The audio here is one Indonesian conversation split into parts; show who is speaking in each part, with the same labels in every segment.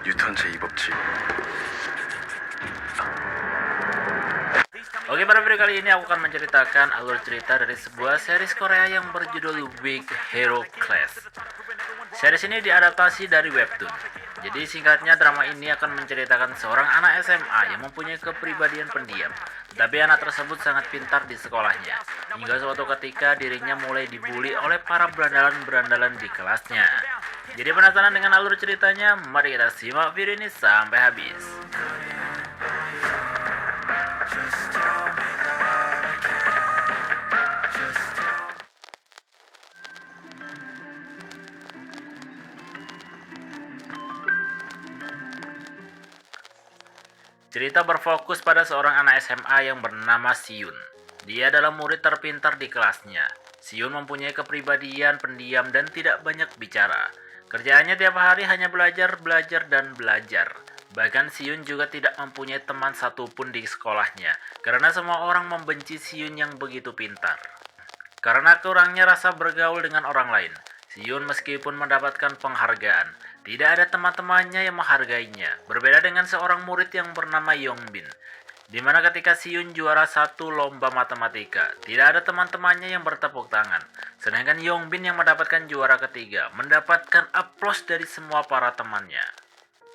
Speaker 1: 뉴턴제 2법칙.
Speaker 2: Oke, pada video kali ini aku akan menceritakan alur cerita dari sebuah series Korea yang berjudul Weak Hero Class. Series ini diadaptasi dari webtoon. Jadi singkatnya, drama ini akan menceritakan seorang anak SMA yang mempunyai kepribadian pendiam. Tetapi anak tersebut sangat pintar di sekolahnya. Hingga suatu ketika dirinya mulai dibully oleh para berandalan-berandalan di kelasnya. Jadi penasaran dengan alur ceritanya? Mari kita simak video ini sampai habis. Cerita berfokus pada seorang anak SMA yang bernama Siyun. Dia adalah murid terpintar di kelasnya. Siyun mempunyai kepribadian pendiam dan tidak banyak bicara. Kerjaannya tiap hari hanya belajar, dan belajar. Bahkan Siyun juga tidak mempunyai teman satupun di sekolahnya, karena semua orang membenci Siyun yang begitu pintar. Karena kurangnya rasa bergaul dengan orang lain, Siyun meskipun mendapatkan penghargaan, tidak ada teman-temannya yang menghargainya. Berbeda dengan seorang murid yang bernama Yongbin, di mana ketika Siyun juara satu lomba matematika, tidak ada teman-temannya yang bertepuk tangan. Sedangkan Yongbin yang mendapatkan juara ketiga, mendapatkan aplaus dari semua para temannya.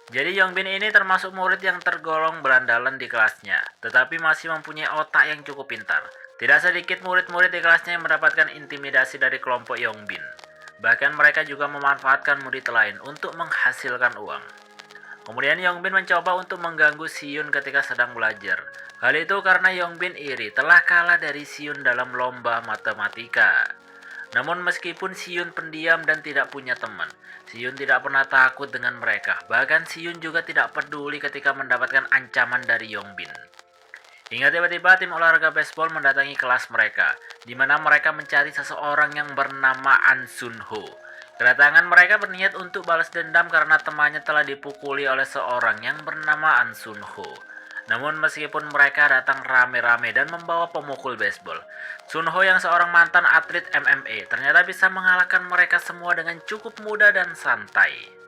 Speaker 2: Jadi Yongbin ini termasuk murid yang tergolong berandalan di kelasnya, tetapi masih mempunyai otak yang cukup pintar. Tidak sedikit murid-murid di kelasnya yang mendapatkan intimidasi dari kelompok Yongbin. Bahkan mereka juga memanfaatkan murid lain untuk menghasilkan uang. Kemudian Yongbin mencoba untuk mengganggu Siyun ketika sedang belajar. Hal itu karena Yongbin iri telah kalah dari Siyun dalam lomba matematika. Namun meskipun Siyun pendiam dan tidak punya teman, Siyun tidak pernah takut dengan mereka. Bahkan Siyun juga tidak peduli ketika mendapatkan ancaman dari Yongbin. Hingga tiba-tiba tim olahraga baseball mendatangi kelas mereka, di mana mereka mencari seseorang yang bernama An Sun Ho. Kedatangan mereka berniat untuk balas dendam karena temannya telah dipukuli oleh seorang yang bernama An Sun Ho. Namun meskipun mereka datang rame-rame dan membawa pemukul baseball, Sun Ho yang seorang mantan atlet MMA ternyata bisa mengalahkan mereka semua dengan cukup mudah dan santai.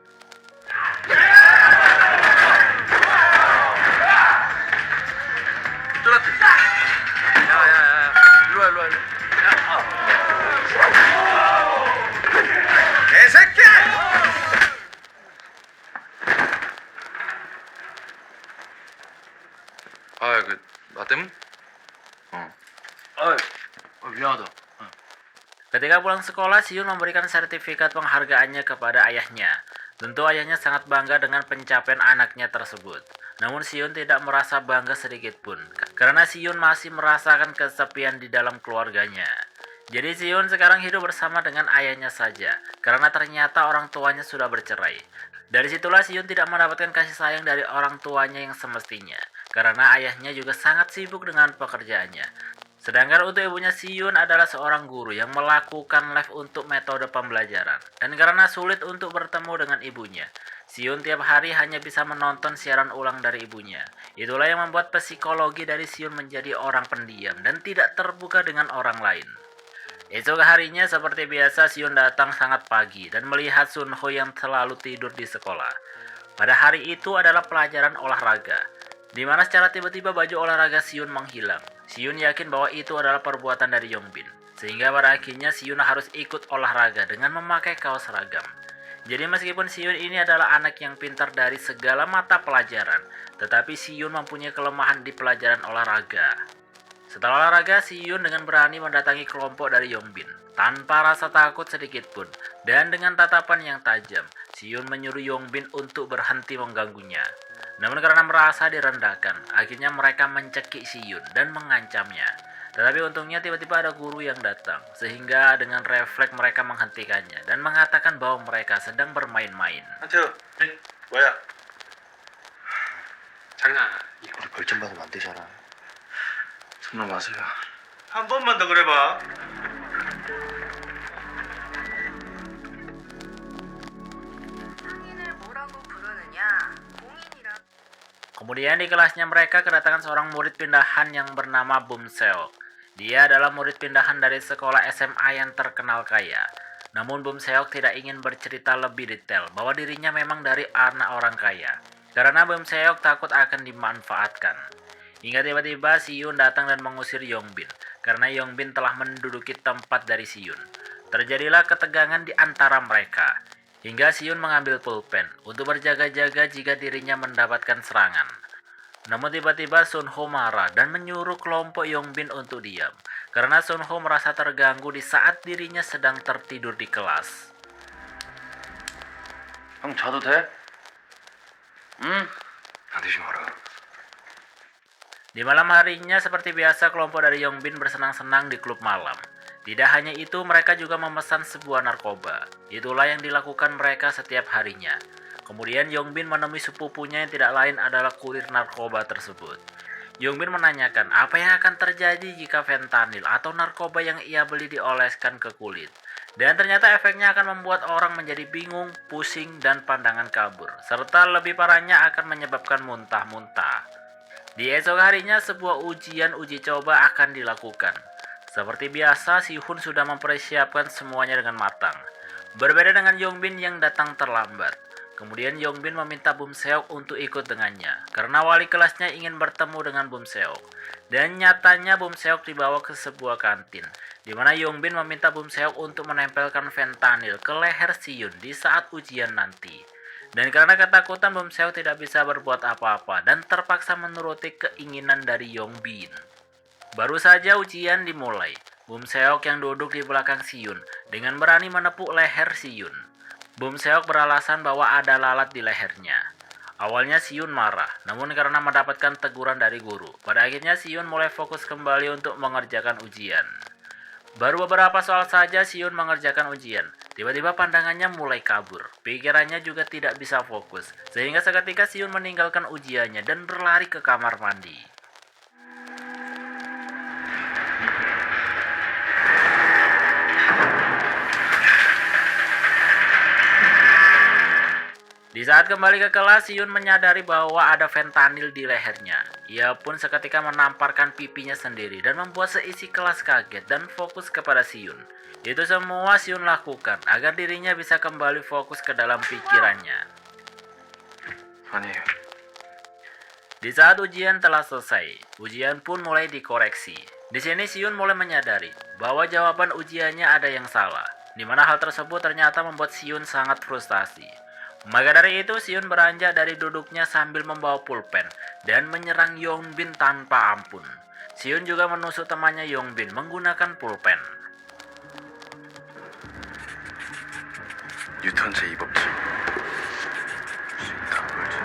Speaker 1: 나 때문?
Speaker 3: 미안하다.
Speaker 2: Ketika pulang sekolah, Siyun memberikan sertifikat penghargaannya kepada ayahnya. Tentu ayahnya sangat bangga dengan pencapaian anaknya tersebut. Namun Siyun tidak merasa bangga sedikit pun, karena Siyun masih merasakan kesepian di dalam keluarganya. Jadi Siyun sekarang hidup bersama dengan ayahnya saja, karena ternyata orang tuanya sudah bercerai. Dari situlah Siyun tidak mendapatkan kasih sayang dari orang tuanya yang semestinya, karena ayahnya juga sangat sibuk dengan pekerjaannya. Sedangkan untuk ibunya, Siyun adalah seorang guru yang melakukan live untuk metode pembelajaran. Dan karena sulit untuk bertemu dengan ibunya, Siyun tiap hari hanya bisa menonton siaran ulang dari ibunya. Itulah yang membuat psikologi dari Siyun menjadi orang pendiam dan tidak terbuka dengan orang lain. Esok harinya seperti biasa, Siyun datang sangat pagi dan melihat Sun Ho yang selalu tidur di sekolah. Pada hari itu adalah pelajaran olahraga, di mana secara tiba-tiba baju olahraga Siyun menghilang. Siyun yakin bahwa itu adalah perbuatan dari Yongbin, sehingga pada akhirnya Siyun harus ikut olahraga dengan memakai kaos seragam. Jadi meskipun Siyun ini adalah anak yang pintar dari segala mata pelajaran, tetapi Siyun mempunyai kelemahan di pelajaran olahraga. Setelah olahraga, Siyun dengan berani mendatangi kelompok dari Yongbin, tanpa rasa takut sedikit pun, dan dengan tatapan yang tajam, Siyun menyuruh Yongbin untuk berhenti mengganggunya. Namun karena merasa direndahkan, akhirnya mereka mencekik Siyun dan mengancamnya. Tetapi untungnya tiba-tiba ada guru yang datang, sehingga dengan refleks mereka menghentikannya dan mengatakan bahwa mereka sedang bermain-main.
Speaker 1: 한태호, 뭐야?
Speaker 3: 장난.
Speaker 1: 우리 벌점 받으면 안 되잖아.
Speaker 3: 장난 마세요.
Speaker 1: 한 번만 더 그래봐.
Speaker 4: 상인을 뭐라고 부르느냐? 공인이라.
Speaker 2: Kemudian di kelasnya mereka kedatangan seorang murid pindahan yang bernama Bum Seok. Dia adalah murid pindahan dari sekolah SMA yang terkenal kaya. Namun Bum Seok tidak ingin bercerita lebih detail bahwa dirinya memang dari anak orang kaya. Karena Bum Seok takut akan dimanfaatkan. Hingga tiba-tiba Siyun datang dan mengusir Yongbin. Karena Yongbin telah menduduki tempat dari Siyun. Terjadilah ketegangan di antara mereka. Hingga Siyun mengambil pulpen untuk berjaga-jaga jika dirinya mendapatkan serangan. Namun tiba-tiba Sun Ho marah dan menyuruh kelompok Yongbin untuk diam. Karena Sun Ho merasa terganggu di saat dirinya sedang tertidur di kelas.
Speaker 3: 형 자도 돼? 응?
Speaker 1: 나대지 마라.
Speaker 2: Di malam harinya seperti biasa kelompok dari Yongbin bersenang-senang di klub malam. Tidak hanya itu, mereka juga memesan sebuah narkoba. Itulah yang dilakukan mereka setiap harinya. Kemudian Yongbin menemui sepupunya yang tidak lain adalah kurir narkoba tersebut. Yongbin menanyakan apa yang akan terjadi jika fentanyl atau narkoba yang ia beli dioleskan ke kulit. Dan ternyata efeknya akan membuat orang menjadi bingung, pusing, dan pandangan kabur. Serta lebih parahnya akan menyebabkan muntah-muntah. Di esok harinya sebuah uji coba akan dilakukan. Seperti biasa, Si-hun sudah mempersiapkan semuanya dengan matang. Berbeda dengan Yongbin yang datang terlambat. Kemudian Yongbin meminta Bum Seok untuk ikut dengannya, karena wali kelasnya ingin bertemu dengan Bum Seok. Dan nyatanya Bum Seok dibawa ke sebuah kantin, di mana Yongbin meminta Bum Seok untuk menempelkan fentanyl ke leher Siyun di saat ujian nanti. Dan karena ketakutan, Bum Seok tidak bisa berbuat apa-apa dan terpaksa menuruti keinginan dari Yongbin. Baru saja ujian dimulai, Bum Seok yang duduk di belakang Siyun dengan berani menepuk leher Siyun. Bum Seok beralasan bahwa ada lalat di lehernya. Awalnya Siyun marah, namun karena mendapatkan teguran dari guru, pada akhirnya Siyun mulai fokus kembali untuk mengerjakan ujian. Baru beberapa soal saja Siyun mengerjakan ujian. Tiba-tiba pandangannya mulai kabur. Pikirannya juga tidak bisa fokus. Sehingga seketika Siyun meninggalkan ujiannya dan berlari ke kamar mandi. Di saat kembali ke kelas, Siyun menyadari bahwa ada fentanyl di lehernya. Ia pun seketika menamparkan pipinya sendiri dan membuat seisi kelas kaget dan fokus kepada Siyun. Itu semua Siyun lakukan agar dirinya bisa kembali fokus ke dalam pikirannya.
Speaker 3: 아니에요.
Speaker 2: Di saat ujian telah selesai, ujian pun mulai dikoreksi. Di sini Siyun mulai menyadari bahwa jawaban ujiannya ada yang salah, di mana hal tersebut ternyata membuat Siyun sangat frustasi. Maka dari itu Siyun beranjak dari duduknya sambil membawa pulpen dan menyerang Yongbin tanpa ampun. Siyun juga menusuk temannya Yongbin menggunakan pulpen.
Speaker 3: 뉴턴 제2법칙. 수 있다는 걸지.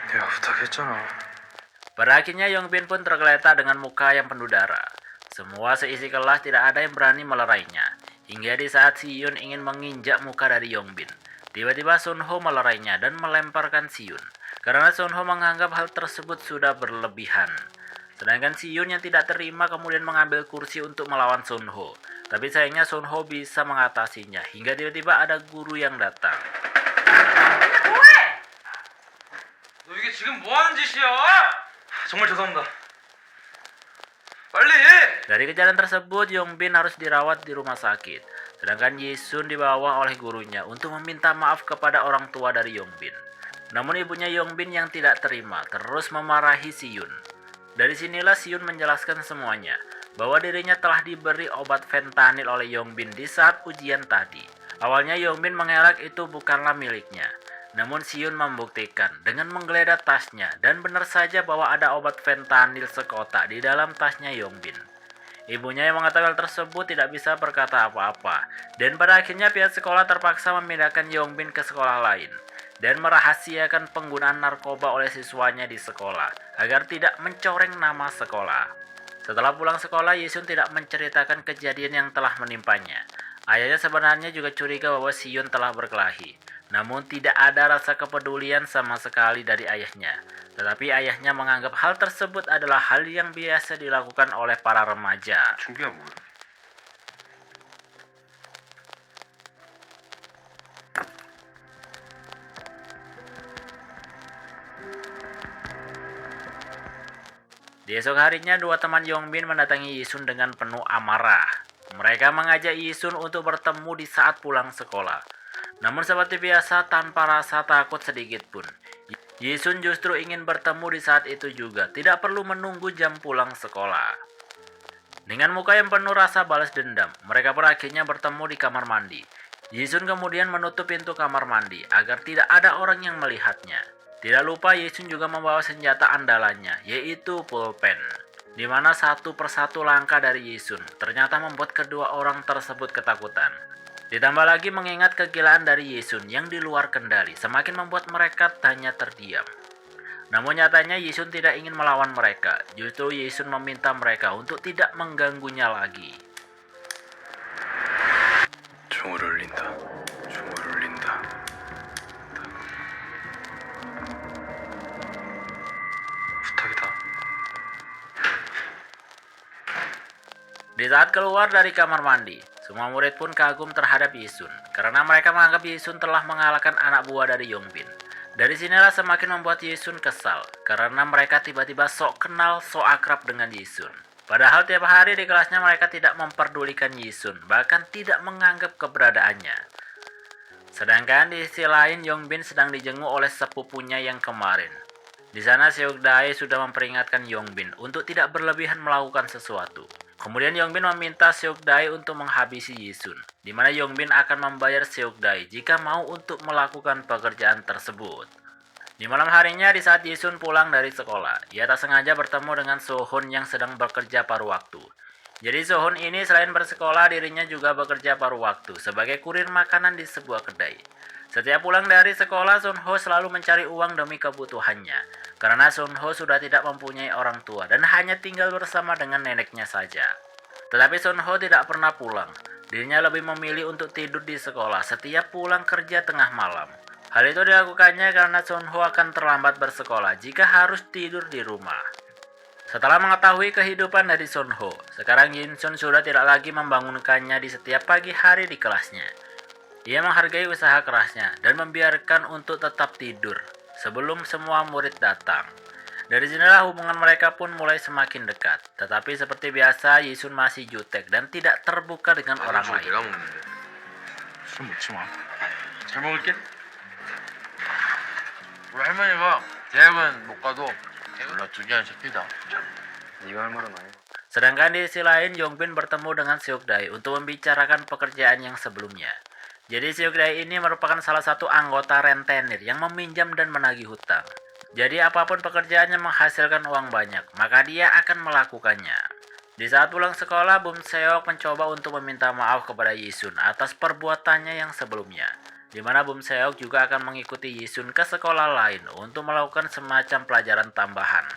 Speaker 3: 내가 부탁했잖아.
Speaker 2: Pada akhirnya Yongbin pun tergeletak dengan muka yang penuh darah. Semua seisi kelas tidak ada yang berani melerainya. Hingga di saat Siyun ingin menginjak muka dari Yongbin, tiba-tiba Sun Ho melerainya dan melemparkan Siyun. Karena Sun Ho menganggap hal tersebut sudah berlebihan. Sedangkan Siyun yang tidak terima kemudian mengambil kursi untuk melawan Sun Ho. Tapi sayangnya Sun Ho bisa mengatasinya hingga tiba-tiba ada guru yang datang.
Speaker 1: 너 이게 지금 뭐 하는 짓이야? 정말 죄송합니다. 빨리!
Speaker 2: Dari kejadian tersebut, Yongbin harus dirawat di rumah sakit. Sedangkan Yisun dibawa oleh gurunya untuk meminta maaf kepada orang tua dari Yongbin. Namun ibunya Yongbin yang tidak terima terus memarahi Siyun. Dari sinilah Siyun menjelaskan semuanya, bahwa dirinya telah diberi obat fentanyl oleh Yongbin di saat ujian tadi. Awalnya Yongbin mengelak itu bukanlah miliknya. Namun Siyun membuktikan dengan menggeledah tasnya dan benar saja bahwa ada obat fentanyl sekotak di dalam tasnya Yongbin. Ibunya yang mengetahui hal tersebut tidak bisa berkata apa-apa, dan pada akhirnya pihak sekolah terpaksa memindahkan Yongbin ke sekolah lain dan merahasiakan penggunaan narkoba oleh siswanya di sekolah agar tidak mencoreng nama sekolah. Setelah pulang sekolah, Yisun tidak menceritakan kejadian yang telah menimpanya. Ayahnya sebenarnya juga curiga bahwa Siyun telah berkelahi, namun tidak ada rasa kepedulian sama sekali dari ayahnya. Tetapi ayahnya menganggap hal tersebut adalah hal yang biasa dilakukan oleh para remaja.
Speaker 3: 준비가 뭐야?
Speaker 2: Di esok harinya, dua teman Yongbin mendatangi Yisun dengan penuh amarah. Mereka mengajak Yisun untuk bertemu di saat pulang sekolah. Namun seperti biasa, tanpa rasa takut sedikit pun. Yisun justru ingin bertemu di saat itu juga, tidak perlu menunggu jam pulang sekolah. Dengan muka yang penuh rasa balas dendam, mereka pun akhirnya bertemu di kamar mandi. Yisun kemudian menutup pintu kamar mandi agar tidak ada orang yang melihatnya. Tidak lupa Yisun juga membawa senjata andalannya, yaitu pulpen. Di mana satu persatu langkah dari Yisun ternyata membuat kedua orang tersebut ketakutan. Ditambah lagi mengingat kegilaan dari Yisun yang di luar kendali semakin membuat mereka hanya terdiam. Namun nyatanya Yisun tidak ingin melawan mereka, justru Yisun meminta mereka untuk tidak mengganggunya lagi.
Speaker 3: 총을 울린다. 총을 울린다. 부탁이다.
Speaker 2: Di saat keluar dari kamar mandi, semua murid pun kagum terhadap Yisun karena mereka menganggap Yisun telah mengalahkan anak buah dari Yongbin. Dari sinilah semakin membuat Yisun kesal karena mereka tiba-tiba sok kenal, sok akrab dengan Yisun. Padahal tiap hari di kelasnya mereka tidak memperdulikan Yisun, bahkan tidak menganggap keberadaannya. Sedangkan di sisi lain Yongbin sedang dijenguk oleh sepupunya yang kemarin. Di sana Seokdae sudah memperingatkan Yongbin untuk tidak berlebihan melakukan sesuatu. Kemudian Yongbin meminta Seokdae untuk menghabisi Yisun, di mana Yongbin akan membayar Seokdae jika mau untuk melakukan pekerjaan tersebut. Di malam harinya di saat Yisun pulang dari sekolah, ia tak sengaja bertemu dengan Sohun yang sedang bekerja paruh waktu. Jadi Sohun ini selain bersekolah, dirinya juga bekerja paruh waktu sebagai kurir makanan di sebuah kedai. Setiap pulang dari sekolah, Sunho selalu mencari uang demi kebutuhannya. Karena Sunho sudah tidak mempunyai orang tua dan hanya tinggal bersama dengan neneknya saja. Tetapi Sunho tidak pernah pulang. Dirinya lebih memilih untuk tidur di sekolah setiap pulang kerja tengah malam. Hal itu dilakukannya karena Sunho akan terlambat bersekolah jika harus tidur di rumah. Setelah mengetahui kehidupan dari Sunho, sekarang Yinsun sudah tidak lagi membangunkannya di setiap pagi hari di kelasnya. Ia menghargai usaha kerasnya dan membiarkan untuk tetap tidur sebelum semua murid datang. Dari sinilah hubungan mereka pun mulai semakin dekat. Tetapi seperti biasa, Yisun masih jutek dan tidak terbuka dengan orang lain.
Speaker 3: 내가 먹는데. 술 먹지 마.
Speaker 1: 잘 먹을게.
Speaker 3: 우리 할머니가 대학은 못 가도 몰라 2개는 시키다. 네가 할 말은 아니야.
Speaker 2: Sedangkan di sisi lain, Yongbin bertemu dengan Seokdae untuk membicarakan pekerjaan yang sebelumnya. Jadi Seokdae ini merupakan salah satu anggota rentenir yang meminjam dan menagih hutang. Jadi apapun pekerjaannya menghasilkan uang banyak, maka dia akan melakukannya. Di saat pulang sekolah, Bum Seok mencoba untuk meminta maaf kepada Yisun atas perbuatannya yang sebelumnya. Di mana Bum Seok juga akan mengikuti Yisun ke sekolah lain untuk melakukan semacam pelajaran tambahan.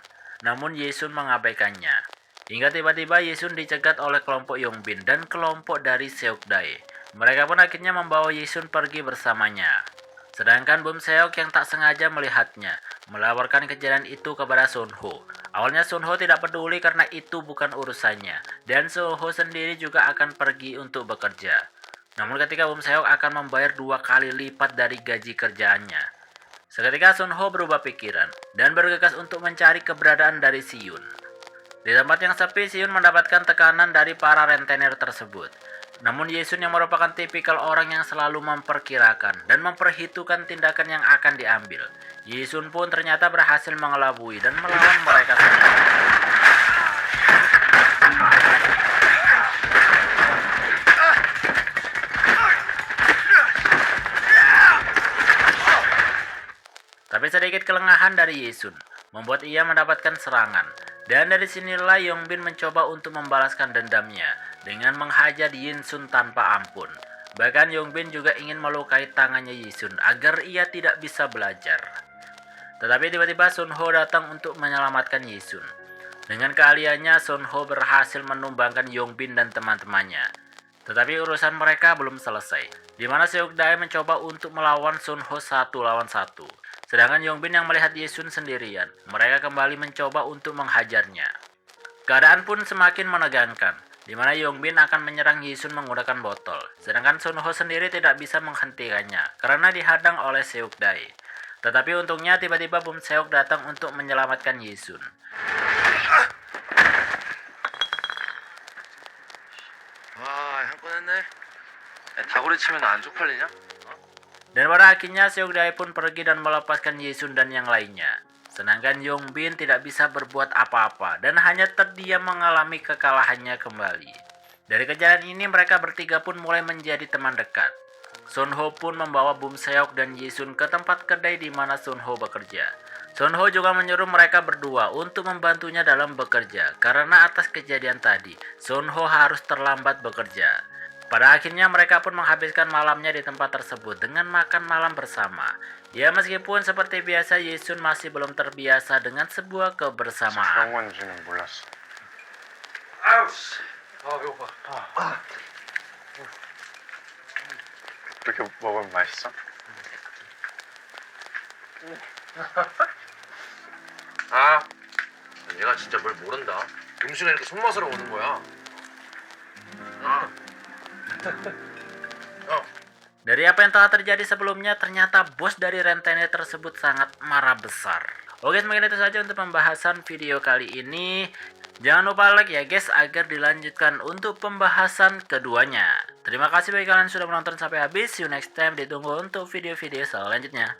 Speaker 2: Namun Yisun mengabaikannya. Hingga tiba-tiba Yisun dicegat oleh kelompok Yongbin dan kelompok dari Seokdae. Mereka pun akhirnya membawa Yisun pergi bersamanya. Sedangkan Bum Seok yang tak sengaja melihatnya, melaporkan kejadian itu kepada Sunho. Awalnya Sunho tidak peduli karena itu bukan urusannya, dan Sunho sendiri juga akan pergi untuk bekerja. Namun ketika Bum Seok akan membayar 2 kali lipat dari gaji kerjaannya. Seketika Sunho berubah pikiran, dan bergegas untuk mencari keberadaan dari Siyun. Di tempat yang sepi, Siyun mendapatkan tekanan dari para rentenir tersebut. Namun Yisun yang merupakan tipikal orang yang selalu memperkirakan dan memperhitungkan tindakan yang akan diambil. Yisun pun ternyata berhasil mengelabui dan melawan mereka semua. Tapi sedikit kelengahan dari Yisun membuat ia mendapatkan serangan. Dan dari sinilah Yongbin mencoba untuk membalaskan dendamnya dengan menghajar Yinsun tanpa ampun. Bahkan Yongbin juga ingin melukai tangannya Yisun agar ia tidak bisa belajar. Tetapi tiba-tiba Sunho datang untuk menyelamatkan Yisun. Dengan keahliannya, Sunho berhasil menumbangkan Yongbin dan teman-temannya. Tetapi urusan mereka belum selesai, di mana Seokdae mencoba untuk melawan Sunho 1 lawan 1. Sedangkan Yongbin yang melihat Yisun sendirian, mereka kembali mencoba untuk menghajarnya. Keadaan pun semakin menegangkan, di mana Yongbin akan menyerang Yisun menggunakan botol, sedangkan Sunho sendiri tidak bisa menghentikannya karena dihadang oleh Seokdae. Tetapi untungnya tiba-tiba Bum Seok datang untuk menyelamatkan Yisun.
Speaker 3: 다구리 치면 안 쪽팔리냐?
Speaker 2: Dan pada akhirnya Seok Dae pun pergi dan melepaskan Yesun dan yang lainnya. Sedangkan Yong Bin tidak bisa berbuat apa-apa dan hanya terdiam mengalami kekalahannya kembali. Dari kejadian ini mereka bertiga pun mulai menjadi teman dekat. Sun Ho pun membawa Bum Seok dan Yesun ke tempat kedai di mana Sun Ho bekerja. Sun Ho juga menyuruh mereka berdua untuk membantunya dalam bekerja karena atas kejadian tadi Sun Ho harus terlambat bekerja. Pada akhirnya mereka pun menghabiskan malamnya di tempat tersebut dengan makan malam bersama. Ya meskipun seperti biasa Yesun masih belum terbiasa dengan sebuah kebersamaan.
Speaker 3: 건지는 몰랐어.
Speaker 1: 아우 씨. 아 배고파.
Speaker 3: 그렇게 먹으면 맛있어? 아, 얘가 진짜 뭘 모른다. 음식에 이렇게 손맛으로 오는 거야.
Speaker 2: Dari apa yang telah terjadi sebelumnya, ternyata bos dari rentenir tersebut sangat marah besar. Oke, mungkin itu saja untuk pembahasan video kali ini. Jangan lupa like ya guys, agar dilanjutkan untuk pembahasan keduanya. Terima kasih bagi kalian yang sudah menonton sampai habis. See you next time. Ditunggu untuk video-video selanjutnya.